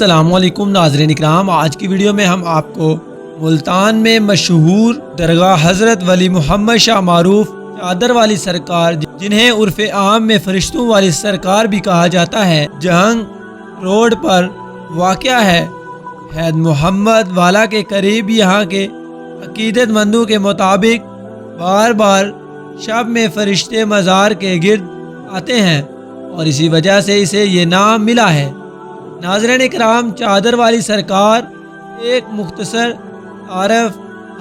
السلام علیکم ناظرین اکرام، آج کی ویڈیو میں ہم آپ کو ملتان میں مشہور درگاہ حضرت ولی محمد شاہ معروف چادر والی سرکار، جنہیں عرف عام میں فرشتوں والی سرکار بھی کہا جاتا ہے، جہنگ روڈ پر واقع ہے۔ حید محمد والا کے قریب یہاں کے عقیدت مندوں کے مطابق بار بار شب میں فرشتے مزار کے گرد آتے ہیں اور اسی وجہ سے اسے یہ نام ملا ہے۔ ناظرین اکرام، چادر والی سرکار ایک مختصر تعارف۔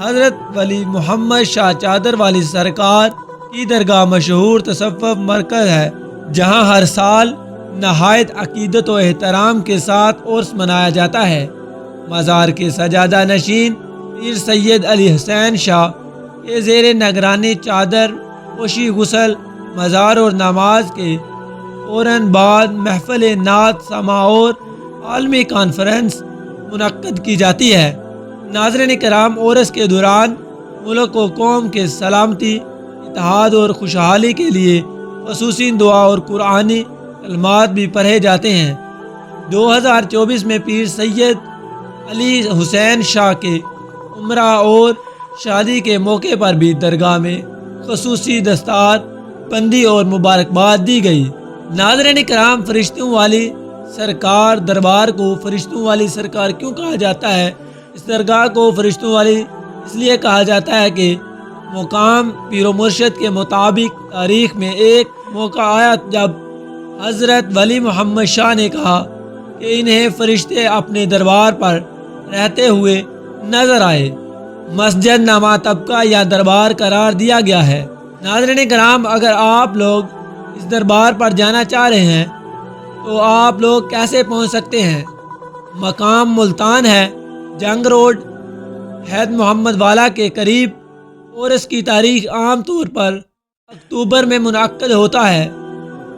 حضرت ولی محمد شاہ چادر والی سرکار کی درگاہ مشہور تصوف مرکز ہے، جہاں ہر سال نہایت عقیدت و احترام کے ساتھ عرس منایا جاتا ہے۔ مزار کے سجادہ نشین پیر سید علی حسین شاہ کے زیر نگرانی چادر پوشی، غسل، مزار اور نماز کے فوراً بعد محفل نعت سماع اور عالمی کانفرنس منعقد کی جاتی ہے۔ ناظرین کرام، عرس کے دوران ملک و قوم کے سلامتی، اتحاد اور خوشحالی کے لیے خصوصی دعا اور قرآنی کلمات بھی پڑھے جاتے ہیں۔ 2024 میں پیر سید علی حسین شاہ کے عمرہ اور شادی کے موقع پر بھی درگاہ میں خصوصی دستار بندی اور مبارکباد دی گئی۔ ناظرین کرام، فرشتوں والی سرکار دربار کو فرشتوں والی سرکار کیوں کہا جاتا ہے؟ اس درگاہ کو فرشتوں والی اس لیے کہا جاتا ہے کہ مقام پیر و مرشد کے مطابق تاریخ میں ایک موقع آیا جب حضرت ولی محمد شاہ نے کہا کہ انہیں فرشتے اپنے دربار پر رہتے ہوئے نظر آئے۔ مسجد نما طبقہ یا دربار قرار دیا گیا ہے۔ ناظرین کرام، اگر آپ لوگ اس دربار پر جانا چاہ رہے ہیں تو آپ لوگ کیسے پہنچ سکتے ہیں؟ مقام ملتان ہے، جنگ روڈ، حید محمد والا کے قریب، اور اس کی تاریخ عام طور پر اکتوبر میں منعقد ہوتا ہے۔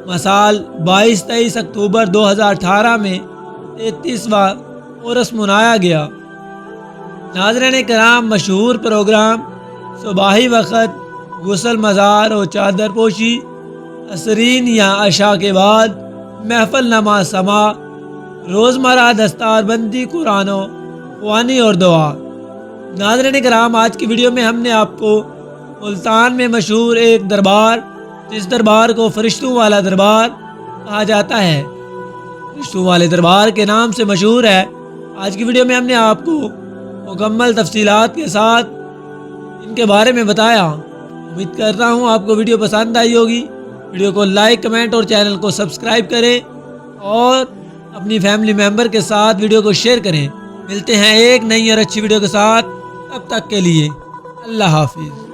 مثال 22-23 اکتوبر 2018 میں 33واں عرس منایا گیا۔ ناظرین کرام، مشہور پروگرام صباحی وقت غسل، مزار اور چادر پوشی، عصرین یا عشاء کے بعد محفل نماز سماع، روزمرہ دستار بندی، قرآن و خوانی اور دعا۔ ناظرین کرام، آج کی ویڈیو میں ہم نے آپ کو ملتان میں مشہور ایک دربار، جس دربار کو فرشتوں والا دربار کہا جاتا ہے، فرشتوں والے دربار کے نام سے مشہور ہے، آج کی ویڈیو میں ہم نے آپ کو مکمل تفصیلات کے ساتھ ان کے بارے میں بتایا۔ امید کرتا ہوں آپ کو ویڈیو پسند آئی ہوگی۔ ویڈیو کو لائک، کمنٹ اور چینل کو سبسکرائب کریں اور اپنی فیملی ممبر کے ساتھ ویڈیو کو شیئر کریں۔ ملتے ہیں ایک نئی اور اچھی ویڈیو کے ساتھ، تب تک کے لیے اللہ حافظ۔